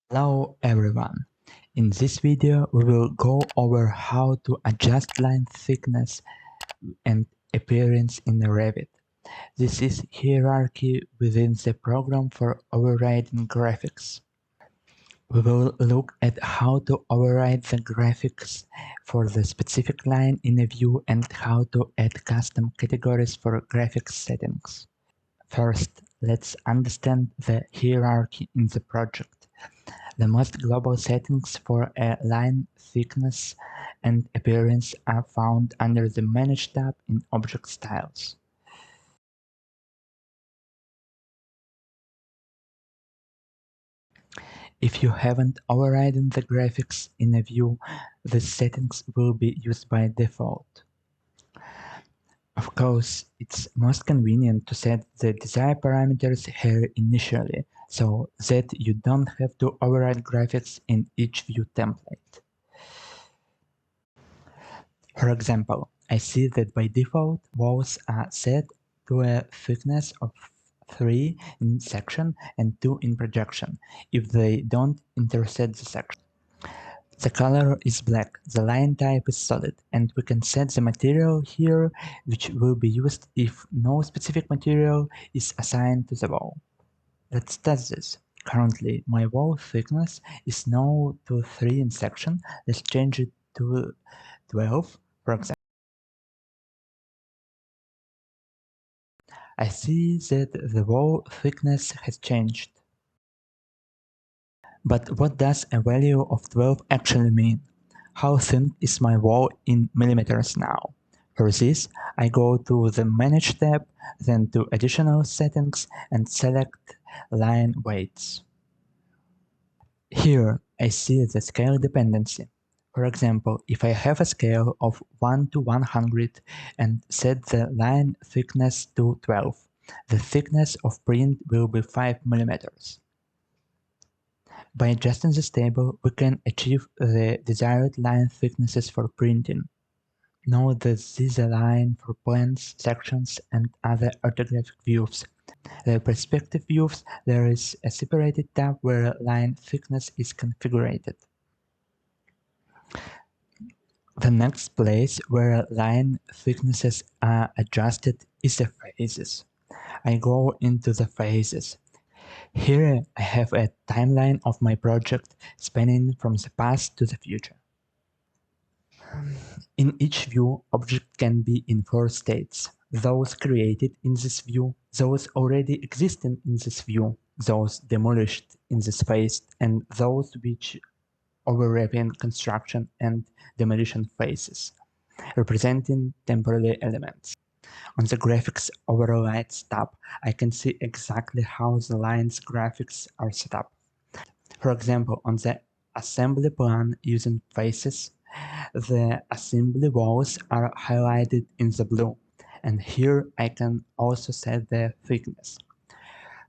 Hello everyone. In this video we will go over how to adjust line thickness and appearance in Revit. This is hierarchy within the program for overriding graphics. We will look at how to override the graphics for the specific line in a view and how to add custom categories for graphics settings. First, let's understand the hierarchy in the project. The most global settings for a line thickness and appearance are found under the Manage tab in Object Styles. If you haven't overridden the graphics in a view, the settings will be used by default. Of course, it's most convenient to set the desired parameters here initially, so that you don't have to override graphics in each view template. For example, I see that by default walls are set to a thickness of 3 in section and 2 in projection if they don't intersect the section. The color is black, the line type is solid, and we can set the material here which will be used if no specific material is assigned to the wall. Let's test this. Currently, my wall thickness is now to 3 in section. Let's change it to 12, for example. I see that the wall thickness has changed. But what does a value of 12 actually mean? How thin is my wall in millimeters now? For this, I go to the Manage tab, then to Additional Settings and select Line Weights. Here, I see the scale dependency. For example, if I have a scale of 1 to 100 and set the line thickness to 12, the thickness of print will be 5 millimeters. By adjusting this table, we can achieve the desired line thicknesses for printing. Note that this is a line for plans, sections, and other orthographic views. The perspective views, there is a separated tab where line thickness is configured. The next place where line thicknesses are adjusted is the phases. I go into the phases. Here I have a timeline of my project spanning from the past to the future. In each view, object can be in 4 states: those created in this view, those already existing in this view, those demolished in this phase, and those which overlapping construction and demolition phases, representing temporary elements. On the Graphics Overrides tab, I can see exactly how the line's graphics are set up. For example, on the assembly plan using faces, the assembly walls are highlighted in the blue, and here I can also set their thickness.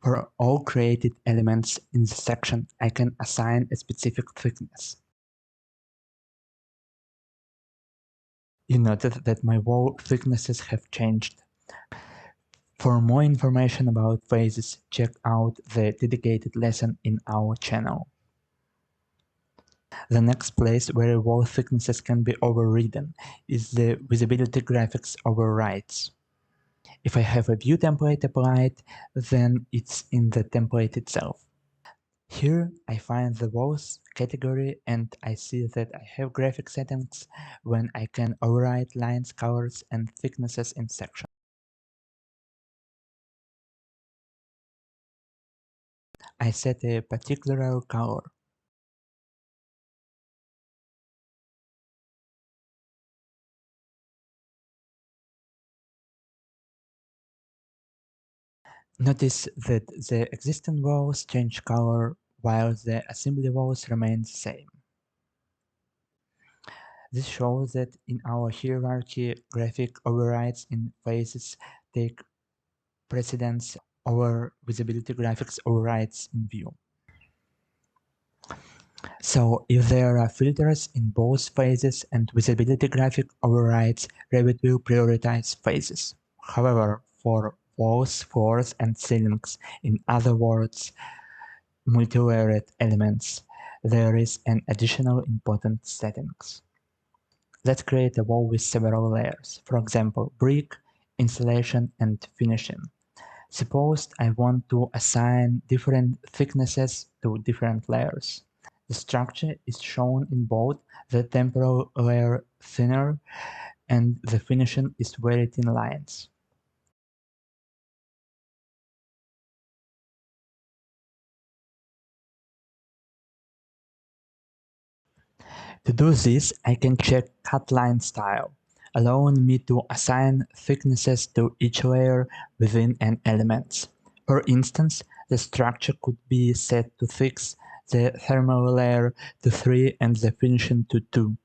For all created elements in the section, I can assign a specific thickness. You notice that my wall thicknesses have changed. For more information about phases, check out the dedicated lesson in our channel. The next place where wall thicknesses can be overridden is the visibility graphics overrides. If I have a view template applied, then it's in the template itself. Here I find the walls category and I see that I have graphic settings when I can override lines, colors, and thicknesses in sections. I set a particular color. Notice that the existing walls change color while the assembly walls remain the same. This shows that in our hierarchy, graphic overrides in phases take precedence over visibility graphics overrides in view. So if there are filters in both phases and visibility graphic overrides, Revit will prioritize phases. However, for walls, floors, and ceilings, in other words, multi-layered elements, there is an additional important settings. Let's create a wall with several layers, for example, brick, insulation, and finishing. Suppose I want to assign different thicknesses to different layers. The structure is shown in bold, the temporal layer thinner, and the finishing is very thin lines. To do this, I can check cut line style, allowing me to assign thicknesses to each layer within an element. For instance, the structure could be set to 6, the thermal layer to 3, and the finishing to 2.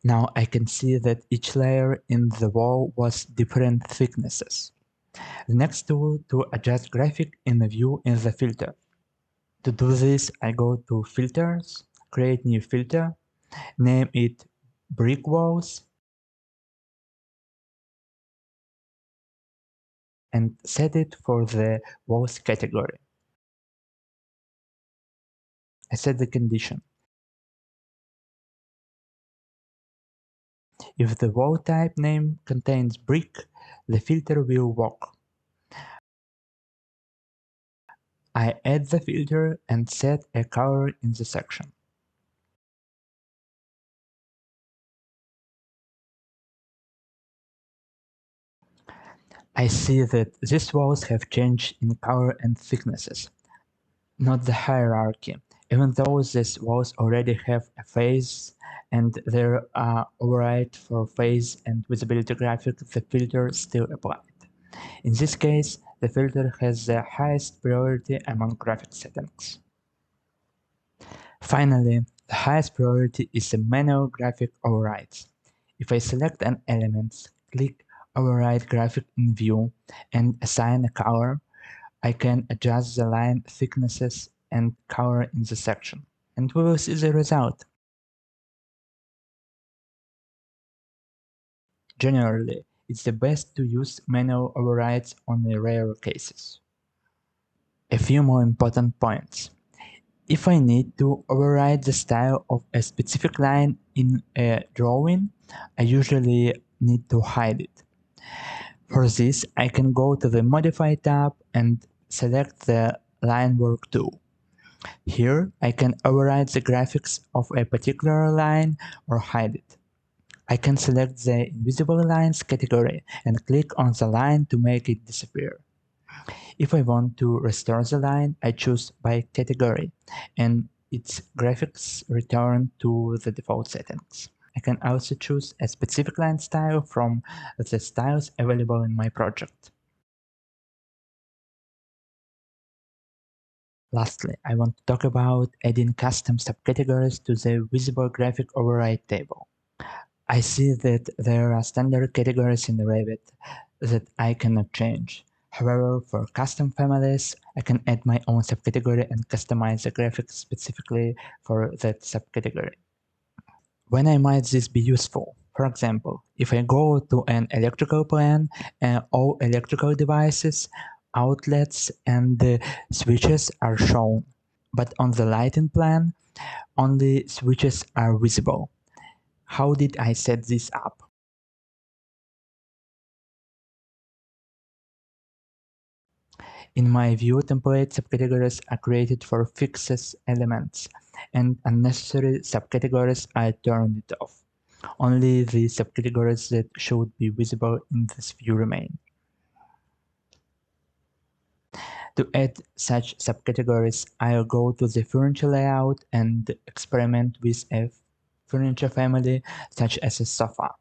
Now I can see that each layer in the wall was different thicknesses. The next tool to adjust graphic in the view is the filter. To do this, I go to Filters, create new filter, name it Brick Walls, and set it for the Walls category. I set the condition. If the wall type name contains brick, the filter will work. I add the filter and set a color in the section. I see that these walls have changed in color and thicknesses, not the hierarchy. Even though these walls already have a phase and there are override for phase and visibility graphic, the filter still applied. In this case, the filter has the highest priority among graphic settings. Finally, the highest priority is the manual graphic overrides. If I select an element, click Override Graphic in View, and assign a color, I can adjust the line thicknesses and color in the section, and we will see the result. Generally, it's the best to use manual overrides on the rare cases. A few more important points. If I need to override the style of a specific line in a drawing, I usually need to hide it. For this, I can go to the Modify tab and select the Linework tool. Here, I can override the graphics of a particular line or hide it. I can select the Invisible Lines category and click on the line to make it disappear. If I want to restore the line, I choose by category and its graphics return to the default settings. I can also choose a specific line style from the styles available in my project. Lastly, I want to talk about adding custom subcategories to the visible graphic override table. I see that there are standard categories in Revit that I cannot change. However, for custom families, I can add my own subcategory and customize the graphics specifically for that subcategory. When I might this be useful? For example, if I go to an electrical plan, all electrical devices, outlets, and switches are shown. But on the lighting plan, only switches are visible. How did I set this up? In my view, template subcategories are created for fixes elements, and unnecessary subcategories are turned off. Only the subcategories that should be visible in this view remain. To add such subcategories, I'll go to the furniture layout and experiment with a furniture family such as a sofa.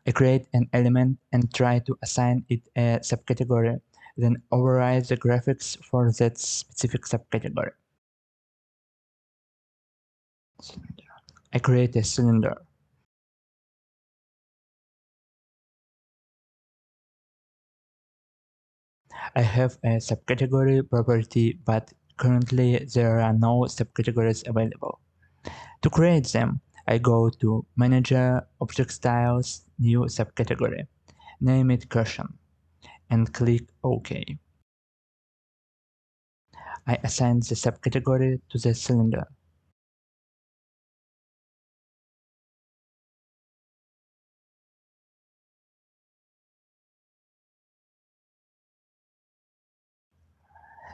I create an element and try to assign it a subcategory, then override the graphics for that specific subcategory. I create a cylinder. I have a subcategory property, but currently there are no subcategories available. To create them, I go to Manager, Object Styles, New Subcategory, name it Cushion, and click OK. I assign the subcategory to the cylinder.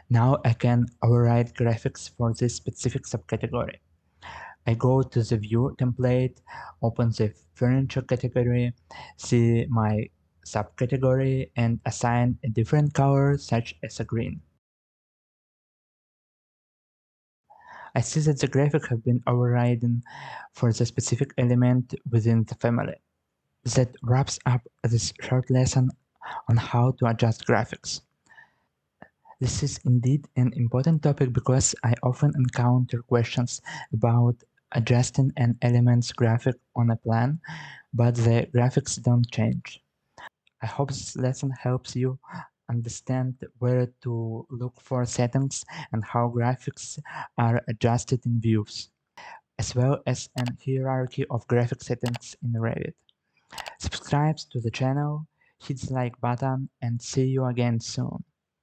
Now I can override graphics for this specific subcategory. I go to the View template, open the Furniture category, see my subcategory, and assign a different color such as a green. I see that the graphic have been overridden for the specific element within the family. That wraps up this short lesson on how to adjust graphics. This is indeed an important topic because I often encounter questions about adjusting an element's graphic on a plan, but the graphics don't change. I hope this lesson helps you understand where to look for settings and how graphics are adjusted in views, as well as an hierarchy of graphic settings in Revit. Subscribe to the channel, hit the like button, and see you again soon.